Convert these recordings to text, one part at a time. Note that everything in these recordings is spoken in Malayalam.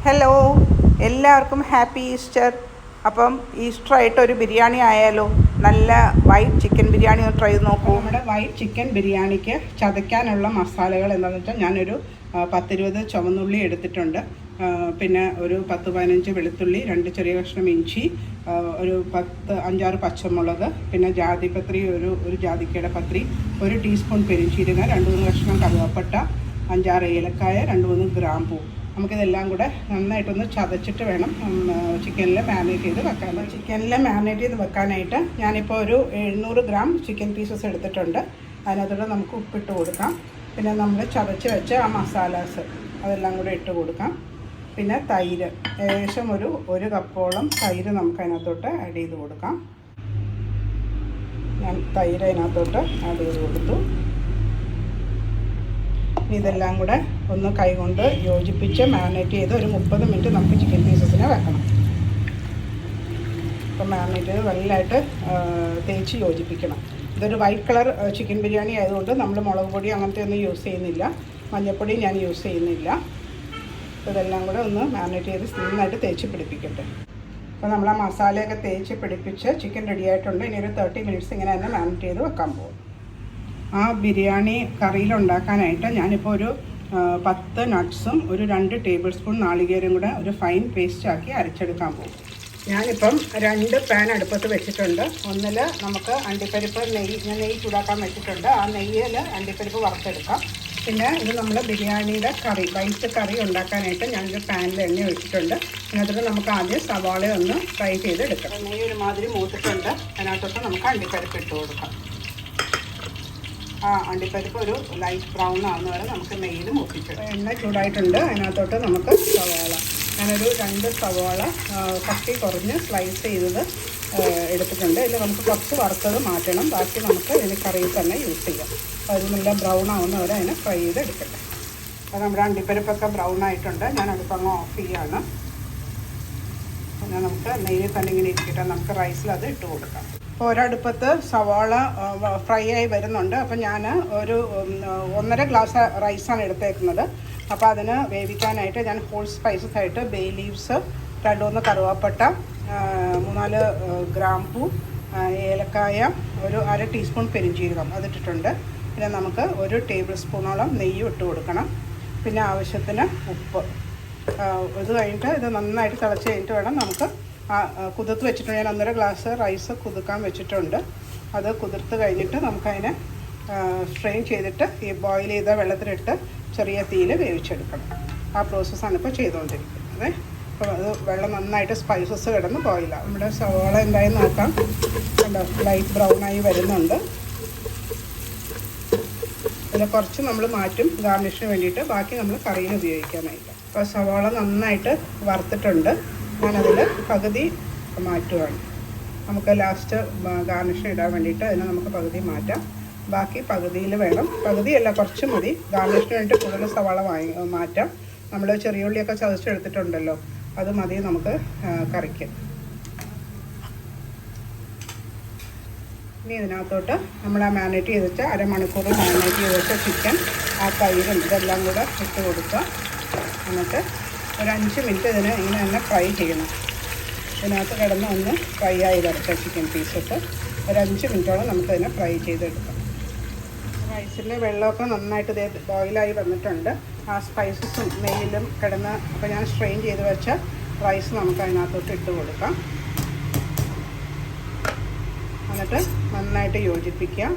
ഹലോ, എല്ലാവർക്കും ഹാപ്പി ഈസ്റ്റർ. അപ്പം ഈസ്റ്ററായിട്ട് ഒരു ബിരിയാണി ആയാലോ? നല്ല വൈറ്റ് ചിക്കൻ ബിരിയാണി ഒന്ന് ട്രൈ ചെയ്ത് നോക്കൂ. നമ്മുടെ വൈറ്റ് ചിക്കൻ ബിരിയാണിക്ക് ചതയ്ക്കാനുള്ള മസാലകൾ എന്താണെന്ന് വെച്ചാൽ ഞാനൊരു 10-20 ചുവന്നുള്ളി എടുത്തിട്ടുണ്ട്. പിന്നെ ഒരു 10-15 വെളുത്തുള്ളി, 2 ചെറിയ കഷ്ണം ഇഞ്ചി, ഒരു 5-6 പച്ചമുളക്, പിന്നെ ജാതിപത്രി, ഒരു ജാതിക്കയുടെ പത്രി, 1 ടീസ്പൂൺ പെരുംജീരകം, 2-3 കഷ്ണം കറുവപ്പട്ട, 5-6 ഏലക്കായ, 2-3 ഗ്രാമ്പൂ. നമുക്കിതെല്ലാം കൂടെ നന്നായിട്ടൊന്ന് ചതച്ചിട്ട് വേണം ചിക്കനിൽ മാരിനേറ്റ് ചെയ്ത് വെക്കാൻ. ചിക്കനിൽ മാരിനേറ്റ് ചെയ്ത് വെക്കാനായിട്ട് ഞാനിപ്പോൾ ഒരു 700 ഗ്രാം ചിക്കൻ പീസസ് എടുത്തിട്ടുണ്ട്. അതിനകത്തോടെ നമുക്ക് ഉപ്പിട്ട് കൊടുക്കാം. പിന്നെ നമ്മൾ ചതച്ച് വെച്ച ആ മസാലാസ് അതെല്ലാം കൂടെ ഇട്ട് കൊടുക്കാം. പിന്നെ തൈര്, ഏകദേശം ഒരു കപ്പോളം തൈര് നമുക്ക് അതിനകത്തോട്ട് ആഡ് ചെയ്ത് കൊടുക്കാം. ഞാൻ തൈര് അതിനകത്തോട്ട് ആഡ് ചെയ്ത് കൊടുത്തു. ഇതെല്ലാം കൂടെ ഒന്ന് കൈകൊണ്ട് യോജിപ്പിച്ച് മാരിനേറ്റ് ചെയ്ത് ഒരു 30 മിനിറ്റ് നമുക്ക് ചിക്കൻ പീസസിനെ വെക്കണം. അപ്പം മാരിനേറ്റ് ചെയ്ത് നല്ലതായിട്ട് തേച്ച് യോജിപ്പിക്കണം. ഇതൊരു വൈറ്റ് കളർ ചിക്കൻ ബിരിയാണി ആയതുകൊണ്ട് നമ്മൾ മുളക് പൊടി അങ്ങനത്തെ ഒന്നും യൂസ് ചെയ്യുന്നില്ല, മഞ്ഞൾപ്പൊടി ഞാൻ യൂസ് ചെയ്യുന്നില്ല. ഇതെല്ലാം കൂടെ ഒന്ന് മാരിനേറ്റ് ചെയ്ത് നന്നായിട്ട് തേച്ച് പിടിപ്പിക്കട്ടെ. അപ്പോൾ നമ്മൾ ആ മസാലയൊക്കെ തേച്ച് പിടിപ്പിച്ച് ചിക്കൻ റെഡി ആയിട്ടുണ്ട്. ഇനി ഒരു 30 മിനിറ്റ്സ് ഇങ്ങനെ തന്നെ മാരിനേറ്റ് ചെയ്ത് വെക്കാൻ പോകും. ആ ബിരിയാണി കറിയിലുണ്ടാക്കാനായിട്ട് ഞാനിപ്പോൾ ഒരു 10 നട്ട്സും ഒരു 2 ടേബിൾ സ്പൂൺ നാളികേരം കൂടെ ഒരു ഫൈൻ പേസ്റ്റാക്കി അരച്ചെടുക്കാൻ പോകും. ഞാനിപ്പം 2 പാൻ അടുപ്പത്ത് വെച്ചിട്ടുണ്ട്. ഒന്നിൽ നമുക്ക് അണ്ടിപ്പരിപ്പ് ഞാൻ നെയ്യ് ചൂടാക്കാൻ വെച്ചിട്ടുണ്ട്. ആ നെയ്യിൽ അണ്ടിപ്പരിപ്പ് വറുത്തെടുക്കാം. പിന്നെ ഇത് നമ്മൾ ബിരിയാണിയുടെ കറി, വൈറ്റ് കറി ഉണ്ടാക്കാനായിട്ട് ഞാനൊരു പാനിൽ എണ്ണ ഒഴിച്ചിട്ടുണ്ട്. അതിനകത്തോട്ട് നമുക്ക് ആദ്യം സവാള ഒന്ന് ഫ്രൈ ചെയ്തെടുക്കാം. നെയ്യ് ഒരുമാതിരി മൂത്തിട്ടുണ്ട്. അതിനകത്തോട്ട് നമുക്ക് അണ്ടിപ്പരിപ്പ് ഇട്ട് കൊടുക്കാം. ആ അണ്ടിപ്പരിപ്പ് ഒരു ലൈറ്റ് ബ്രൗൺ ആവുന്ന വരെ നമുക്ക് നെയ്യിൽ മൂപ്പിച്ചു. എണ്ണ ചൂടായിട്ടുണ്ട്. അതിനകത്തോട്ട് നമുക്ക് സവാള, ഞാനൊരു 2 സവാള കട്ടി കുറഞ്ഞ് സ്ലൈസ് ചെയ്തത് എടുത്തിട്ടുണ്ട്. ഇതിൽ നമുക്ക് കുറച്ച് വറുത്തത് മാറ്റണം. ബാക്കി നമുക്ക് ഇതിന് കറിയിൽ തന്നെ യൂസ് ചെയ്യാം. അത് നല്ല ബ്രൗൺ ആവുന്ന വരെ അതിനെ ഫ്രൈ ചെയ്തെടുക്കട്ടെ. അപ്പോൾ നമ്മുടെ അണ്ടിപ്പരിപ്പൊക്കെ ബ്രൗൺ ആയിട്ടുണ്ട്. ഞാൻ അടുപ്പങ്ങ് ഓഫ് ചെയ്യാണ്. പിന്നെ നമുക്ക് നെയ്യിൽ തന്നെ ഇങ്ങനെ ഇരിക്കട്ടെ. നമുക്ക് റൈസിൽ അത് ഇട്ട് കൊടുക്കാം. ഇപ്പോൾ ഒരടുപ്പത്ത് സവാള ഫ്രൈ ആയി വരുന്നുണ്ട്. അപ്പം ഞാൻ ഒരു 1.5 ഗ്ലാസ് റൈസാണ് എടുത്തേക്കുന്നത്. അപ്പോൾ അതിന് വേവിക്കാനായിട്ട് ഞാൻ ഹോൾ സ്പൈസസ് ആയിട്ട് ബേലീവ്സ്, 2-3 കറുവാപ്പട്ട, 3-4 ഗ്രാമ്പൂ, ഏലക്കായ, ഒരു 1/2 ടീസ്പൂൺ പെരുംജീരകം അതിട്ടിട്ടുണ്ട്. പിന്നെ നമുക്ക് 1 ടേബിൾ സ്പൂണോളം നെയ്യ് ഇട്ട് കൊടുക്കണം. പിന്നെ ആവശ്യത്തിന് ഉപ്പ്. ഇത് കഴിഞ്ഞിട്ട് ഇത് നന്നായിട്ട് തിളച്ച് കഴിഞ്ഞിട്ട് വേണം നമുക്ക് കുതിർത്ത് വെച്ചിട്ടുണ്ട്. ഞാൻ 1.5 ഗ്ലാസ് റൈസ് കുതിർക്കാൻ വെച്ചിട്ടുണ്ട്. അത് കുതിർത്ത് കഴിഞ്ഞിട്ട് നമുക്കതിനെ സ്ട്രെയിൻ ചെയ്തിട്ട് ഈ ബോയിൽ ചെയ്ത വെള്ളത്തിലിട്ട് ചെറിയ തീയിൽ വേവിച്ചെടുക്കണം. ആ പ്രോസസ്സാണ് ഇപ്പോൾ ചെയ്തുകൊണ്ടിരിക്കുന്നത്. അപ്പോൾ അത് വെള്ളം നന്നായിട്ട് സ്പൈസസ് കിടന്ന് ബോയിലാവും. നമ്മുടെ സവാള എന്തായി നോക്കാം. കണ്ടോ, ലൈറ്റ് ബ്രൗണായി വരുന്നുണ്ട്. ഇതിൽ കുറച്ച് നമ്മൾ മാറ്റും ഗാർണിഷിന് വേണ്ടിയിട്ട്, ബാക്കി നമ്മൾ കറിയിൽ ഉപയോഗിക്കാനായിട്ട്. അപ്പോൾ സവാള നന്നായിട്ട് വറുത്തിട്ടുണ്ട്. ഞാനതിൽ പകുതി മാറ്റുകയാണ്. നമുക്ക് ലാസ്റ്റ് ഗാർണിഷ് ഇടാൻ വേണ്ടിയിട്ട് അതിന് നമുക്ക് പകുതി മാറ്റാം. ബാക്കി പകുതിയിൽ വേണം, പകുതിയല്ല കുറച്ച് മതി. ഗാർണിഷിന് വേണ്ടിയിട്ട് കൂടുതൽ സവാള മാറ്റാം. നമ്മൾ ചെറിയ ഉള്ളിയൊക്കെ ചതച്ചെടുത്തിട്ടുണ്ടല്ലോ, അത് മതി നമുക്ക് കറിക്ക്. ഇനി ഇതിനകത്തോട്ട് നമ്മൾ ആ മാരിനേറ്റ് ചെയ്ത് വെച്ച അരമണിക്കൂർ മാരിനേറ്റ് ചെയ്ത് വെച്ച ചിക്കൻ, ആ തൈരും ഇതെല്ലാം കൂടെ ഇട്ട് കൊടുക്കുക. എന്നിട്ട് ഒരു 5 മിനിറ്റ് ഇതിനെ ഇങ്ങനെ തന്നെ ഫ്രൈ ചെയ്യണം. ഇതിനകത്ത് കിടന്ന് ഒന്ന് ഫ്രൈ ആയി വരട്ടെ ചിക്കൻ പീസസ്. ഒരു 5 മിനിറ്റോളം നമുക്കതിനെ ഫ്രൈ ചെയ്തെടുക്കാം. റൈസിൻ്റെ വെള്ളമൊക്കെ നന്നായിട്ട് ഇത് ബോയിലായി വന്നിട്ടുണ്ട്. ആ സ്പൈസസും നെയ്യിലും കിടന്ന്, അപ്പോൾ ഞാൻ സ്ട്രെയിൻ ചെയ്ത് വെച്ച റൈസ് നമുക്ക് അതിനകത്തോട്ട് ഇട്ട് കൊടുക്കാം. എന്നിട്ട് നന്നായിട്ട് യോജിപ്പിക്കാം.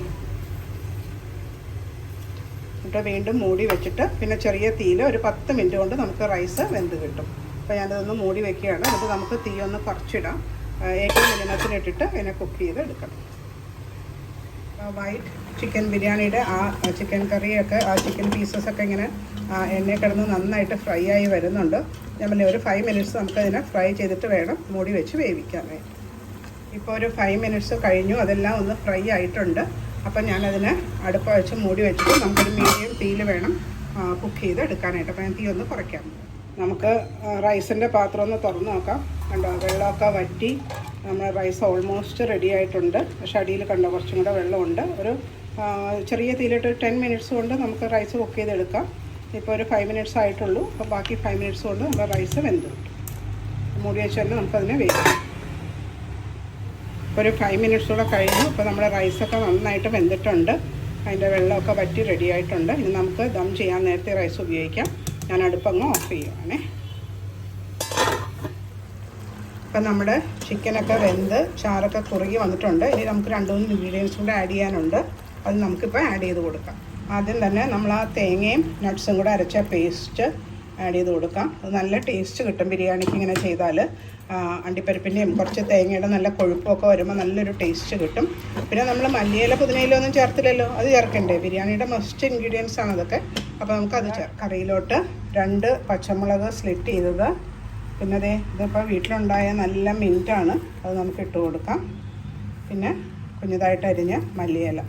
എന്നിട്ട് വീണ്ടും മൂടി വെച്ചിട്ട് പിന്നെ ചെറിയ തീയിൽ ഒരു 10 മിനിറ്റ് കൊണ്ട് നമുക്ക് റൈസ് വെന്ത് കിട്ടും. അപ്പോൾ ഞാനതൊന്ന് മൂടി വെക്കുകയാണ്. എന്നിട്ട് നമുക്ക് തീ ഒന്ന് കുറച്ചിടാം. ഏറ്റവും മിനിമത്തിലിട്ടിട്ട് അതിനെ കുക്ക് ചെയ്തെടുക്കണം. വൈറ്റ് ചിക്കൻ ബിരിയാണിയുടെ ആ ചിക്കൻ കറിയൊക്കെ, ആ ചിക്കൻ പീസസൊക്കെ ഇങ്ങനെ എണ്ണയിൽ കിടന്ന് നന്നായിട്ട് ഫ്രൈ ആയി വരുന്നുണ്ട്. ഞാൻ പറഞ്ഞ ഒരു 5 മിനിറ്റ്സ് നമുക്കതിനെ ഫ്രൈ ചെയ്തിട്ട് വേണം മൂടി വെച്ച് വേവിക്കാനായിട്ട്. ഇപ്പോൾ ഒരു 5 മിനിറ്റ്സ് കഴിഞ്ഞു. അതെല്ലാം ഒന്ന് ഫ്രൈ ആയിട്ടുണ്ട്. അപ്പം ഞാനതിന് അടുപ്പ് വെച്ച് മൂടി വെച്ചിട്ട് നമുക്കൊരു മീഡിയം തീയിൽ വേണം കുക്ക് ചെയ്ത് എടുക്കാനായിട്ട്. അപ്പോൾ ഞാൻ തീ ഒന്ന് കുറയ്ക്കാം. നമുക്ക് റൈസിൻ്റെ പാത്രം ഒന്ന് തുറന്ന് നോക്കാം. കണ്ടോ, വെള്ളമൊക്കെ വറ്റി നമ്മുടെ റൈസ് ഓൾമോസ്റ്റ് റെഡി ആയിട്ടുണ്ട്. പക്ഷെ അടിയിൽ കണ്ടോ കുറച്ചും കൂടെ വെള്ളമുണ്ട്. ഒരു ചെറിയ തീയിലിട്ട് 10 മിനിറ്റ്സ് കൊണ്ട് നമുക്ക് റൈസ് കുക്ക് ചെയ്തെടുക്കാം. ഇപ്പോൾ ഒരു 5 മിനിറ്റ്സ് ആയിട്ടുള്ളൂ. അപ്പോൾ ബാക്കി 5 മിനിറ്റ്സ് കൊണ്ട് നമ്മുടെ റൈസ് വെന്ത് കിട്ടും. മൂടി വെച്ച് തന്നെ നമുക്കതിനെ വേവിക്കാം. ഇപ്പോൾ ഒരു 5 മിനിറ്റ്സ് കൂടെ കഴിഞ്ഞു. ഇപ്പോൾ നമ്മുടെ റൈസൊക്കെ നന്നായിട്ട് വെന്തിട്ടുണ്ട്. അതിൻ്റെ വെള്ളമൊക്കെ വറ്റി റെഡി ആയിട്ടുണ്ട്. ഇനി നമുക്ക് ദം ചെയ്യാൻ നേരത്തെ റൈസ് ഉപയോഗിക്കാം. ഞാൻ അടുപ്പങ്ങ് ഓഫ് ചെയ്യുവാണേ. ഇപ്പം നമ്മുടെ ചിക്കനൊക്കെ വെന്ത് ചാറൊക്കെ കുറുകി വന്നിട്ടുണ്ട്. ഇനി നമുക്ക് 2-3 ഇൻഗ്രീഡിയൻസ് കൂടെ ആഡ് ചെയ്യാനുണ്ട്. അത് നമുക്കിപ്പോൾ ആഡ് ചെയ്ത് കൊടുക്കാം. ആദ്യം തന്നെ നമ്മൾ ആ തേങ്ങയും നട്ട്സും കൂടെ അരച്ച പേസ്റ്റ് ആഡ് ചെയ്ത് കൊടുക്കാം. അത് നല്ല ടേസ്റ്റ് കിട്ടും ബിരിയാണിക്ക് ഇങ്ങനെ ചെയ്താൽ. അണ്ടിപ്പരിപ്പിൻ്റെയും കുറച്ച് തേങ്ങയുടെ നല്ല കൊഴുപ്പൊക്കെ വരുമ്പോൾ നല്ലൊരു ടേസ്റ്റ് കിട്ടും. പിന്നെ നമ്മൾ മല്ലിയില പുതിനയില ഒന്നും ചേർത്തില്ലല്ലോ, അത് ചേർക്കണ്ടേ? ബിരിയാണിയുടെ മസ്റ്റ് ഇൻഗ്രീഡിയൻസ് ആണ് അതൊക്കെ. അപ്പോൾ നമുക്കത് കറിയിലോട്ട് 2 പച്ചമുളക് സ്ലിറ്റ് ചെയ്തത്, പിന്നെ ഇതിപ്പോൾ വീട്ടിലുണ്ടായ നല്ല മിൻറ്റാണ്, അത് നമുക്ക് ഇട്ട് കൊടുക്കാം. പിന്നെ കുഞ്ഞതായിട്ട് അരിഞ്ഞ മല്ലിയില,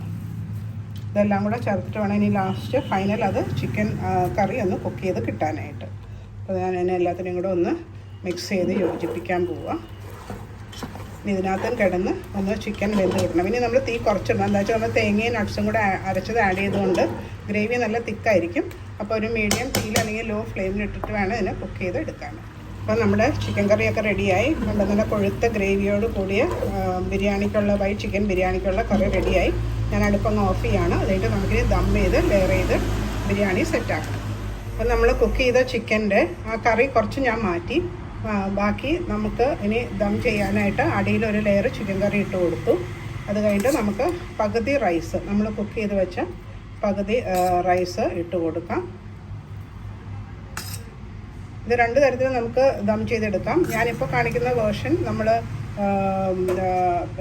ഇതെല്ലാം കൂടെ ചേർത്തിട്ട് വേണം ഇനി ലാസ്റ്റ് ഫൈനൽ അത് ചിക്കൻ കറി ഒന്ന് കുക്ക് ചെയ്ത് കിട്ടാനായിട്ട്. അപ്പോൾ ഞാൻ അതിനെ എല്ലാത്തിനെയും കൂടെ ഒന്ന് മിക്സ് ചെയ്ത് യോജിപ്പിക്കാൻ പോവുക. ഇനി ഇതിനകത്തും കിടന്ന് ഒന്ന് ചിക്കൻ വെന്ത് കിട്ടണം. ഇനി നമ്മൾ തീ കുറച്ചിടണം. എന്താ വെച്ചാൽ നമ്മൾ തേങ്ങയും നട്ട്സും കൂടെ അരച്ചത് ആഡ് ചെയ്തുകൊണ്ട് ഗ്രേവി നല്ല തിക്കായിരിക്കും. അപ്പോൾ ഒരു മീഡിയം തീയിൽ അല്ലെങ്കിൽ ലോ ഫ്ലെയിമിലിട്ടിട്ട് വേണം ഇതിനെ കുക്ക് ചെയ്ത് എടുക്കാൻ. അപ്പോൾ നമ്മുടെ ചിക്കൻ കറിയൊക്കെ റെഡിയായി. നല്ല കൊഴുത്ത ഗ്രേവിയോട് കൂടിയ ബിരിയാണിക്കുള്ള ചിക്കൻ ബിരിയാണിക്കുള്ള കറി റെഡിയായി. ഞാൻ അടുപ്പൊന്ന് ഓഫ് ചെയ്യാണ്. അതിട്ട് നമുക്കിനി ദം ചെയ്ത് ലെയർ ചെയ്ത് ബിരിയാണി സെറ്റാക്കണം. അപ്പോൾ നമ്മൾ കുക്ക് ചെയ്ത ചിക്കൻ്റെ ആ കറി കുറച്ച് ഞാൻ മാറ്റി. ബാക്കി നമുക്ക് ഇനി ദം ചെയ്യാനായിട്ട് അടിയിലൊരു ലെയർ ചിക്കൻ കറി ഇട്ട് കൊടുത്തു. അത് കഴിഞ്ഞിട്ട് നമുക്ക് പകുതി റൈസ്, നമ്മൾ കുക്ക് ചെയ്ത് വെച്ച പകുതി റൈസ് ഇട്ട് കൊടുക്കാം. ഇത് 2 തരത്തിൽ നമുക്ക് ദം ചെയ്തെടുക്കാം. ഞാനിപ്പോൾ കാണിക്കുന്ന വേർഷൻ നമ്മൾ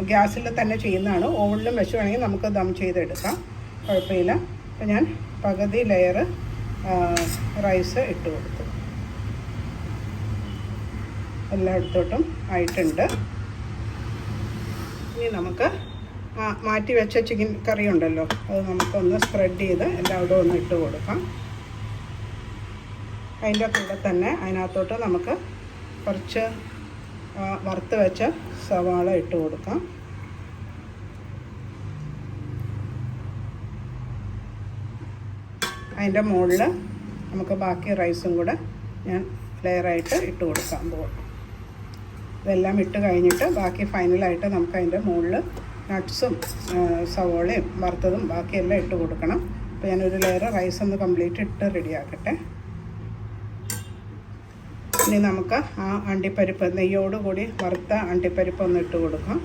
ഗ്യാസിൽ തന്നെ ചെയ്യുന്നതാണ്. ഓവനിലും വെച്ച് വേണമെങ്കിൽ നമുക്ക് ദം ചെയ്തെടുക്കാം, കുഴപ്പമില്ല. അപ്പോൾ ഞാൻ പകുതി ലെയർ റൈസ് ഇട്ട് കൊടുത്തു. എല്ലായിടത്തോട്ടും ആയിട്ടുണ്ട്. ഇനി നമുക്ക് മാറ്റി വെച്ച ചിക്കൻ കറി ഉണ്ടല്ലോ, അത് നമുക്കൊന്ന് സ്പ്രെഡ് ചെയ്ത് എല്ലായിടും ഒന്ന് ഇട്ട് കൊടുക്കാം. അതിൻ്റെ കൂടെ തന്നെ അതിനകത്തോട്ട് നമുക്ക് കുറച്ച് വറുത്ത് വെച്ച സവാള ഇട്ട് കൊടുക്കാം. അതിൻ്റെ മുകളിൽ നമുക്ക് ബാക്കി റൈസും കൂടെ ഞാൻ ലെയറായിട്ട് ഇട്ട് കൊടുക്കാൻ പോകും. ഇതെല്ലാം ഇട്ട് കഴിഞ്ഞിട്ട് ബാക്കി ഫൈനലായിട്ട് നമുക്ക് അതിൻ്റെ മുകളിൽ നട്ട്സും സവോളയും വറുത്തതും ബാക്കിയെല്ലാം ഇട്ട് കൊടുക്കണം. അപ്പോൾ ഞാനൊരു ലെയർ റൈസ് ഒന്ന് കംപ്ലീറ്റ് ഇട്ട് റെഡിയാക്കട്ടെ. ഇനി നമുക്ക് ആ അണ്ടിപ്പരിപ്പ് നെയ്യോടുകൂടി വറുത്ത അണ്ടിപ്പരിപ്പ് ഒന്ന് ഇട്ട് കൊടുക്കാം.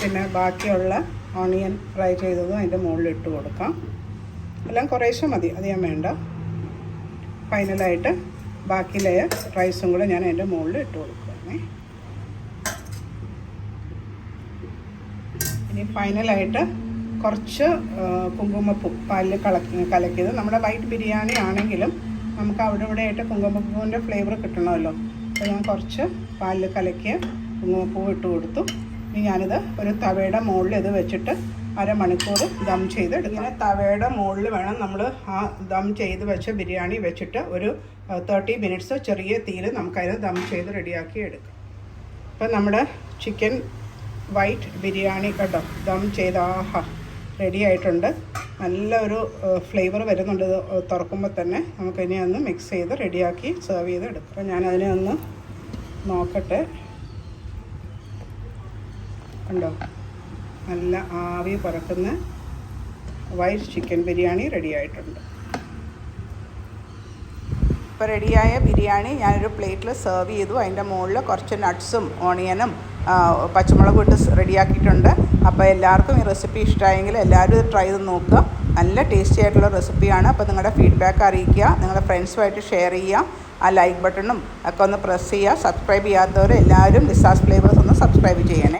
പിന്നെ ബാക്കിയുള്ള ഓണിയൻ ഫ്രൈ ചെയ്തതും അതിൻ്റെ മുകളിൽ ഇട്ട് കൊടുക്കാം. എല്ലാം കുറേശ്ശെ മതി, അധികം വേണ്ട. ഫൈനലായിട്ട് ബാക്കി ലെയർ റൈസും കൂടെ ഞാൻ അതിൻ്റെ മുകളിൽ ഇട്ട് കൊടുക്കുകയാണേ. ഇനി ഫൈനലായിട്ട് കുറച്ച് കുങ്കുമപ്പൂ പാലിൽ കലക്കിയത്. നമ്മുടെ വൈറ്റ് ബിരിയാണി ആണെങ്കിലും നമുക്ക് അവിടെ ഇവിടെ ആയിട്ട് കുങ്കുമപ്പൂവിൻ്റെ ഫ്ലേവർ കിട്ടണമല്ലോ. അപ്പോൾ ഞാൻ കുറച്ച് പാലിൽ കലക്കിയ കുങ്കുമപ്പൂ ഇട്ട് കൊടുത്തു. ഇനി ഞാനിത് ഒരു തവയുടെ മുകളിൽ ഇത് വെച്ചിട്ട് അരമണിക്കൂർ ദം ചെയ്ത് ഇങ്ങനെ തവയുടെ മുകളിൽ വേണം നമ്മൾ ആ ദം ചെയ്ത് വെച്ച ബിരിയാണി വെച്ചിട്ട് ഒരു 30 മിനിറ്റ്സ് ചെറിയ തീയിൽ നമുക്കതിന് ദം ചെയ്ത് റെഡിയാക്കി എടുക്കാം. അപ്പം നമ്മുടെ ചിക്കൻ വൈറ്റ് ബിരിയാണി കേട്ടോ ദം ചെയ്ത് റെഡി ആയിട്ടുണ്ട്. നല്ലൊരു ഫ്ലേവർ വരുന്നുണ്ട് ഇത് തുറക്കുമ്പോൾ തന്നെ. നമുക്കിനി ഒന്ന് മിക്സ് ചെയ്ത് റെഡിയാക്കി സെർവ് ചെയ്ത് എടുക്കാം. അപ്പോൾ ഞാനതിനെ ഒന്ന് നോക്കട്ടെ. കണ്ടോ, നല്ല ആവി പറക്കുന്ന വൈറ്റ് ചിക്കൻ ബിരിയാണി റെഡി ആയിട്ടുണ്ട്. ഇപ്പോൾ റെഡിയായ ബിരിയാണി ഞാനൊരു പ്ലേറ്റിൽ സെർവ് ചെയ്തു. അതിൻ്റെ മുകളിൽ കുറച്ച് നട്ട്സും ഓണിയനും പച്ചമുളകും ഇട്ട് റെഡിയാക്കിയിട്ടുണ്ട്. അപ്പോൾ എല്ലാവർക്കും ഈ റെസിപ്പി ഇഷ്ടമായെങ്കിൽ എല്ലാവരും ഇത് ട്രൈ ചെയ്ത് നോക്കുക. നല്ല ടേസ്റ്റി ആയിട്ടുള്ള റെസിപ്പിയാണ്. അപ്പോൾ നിങ്ങളുടെ ഫീഡ്ബാക്ക് അറിയിക്കുക, നിങ്ങളുടെ ഫ്രണ്ട്സുമായിട്ട് ഷെയർ ചെയ്യുക. ആ ലൈക്ക് ബട്ടണും ഒക്കെ ഒന്ന് പ്രസ് ചെയ്യുക. സബ്സ്ക്രൈബ് ചെയ്യാത്തവർ എല്ലാവരും ലിസാസ് ഫ്ലേവേഴ്സ് ഒന്ന് സബ്സ്ക്രൈബ് ചെയ്യണേ.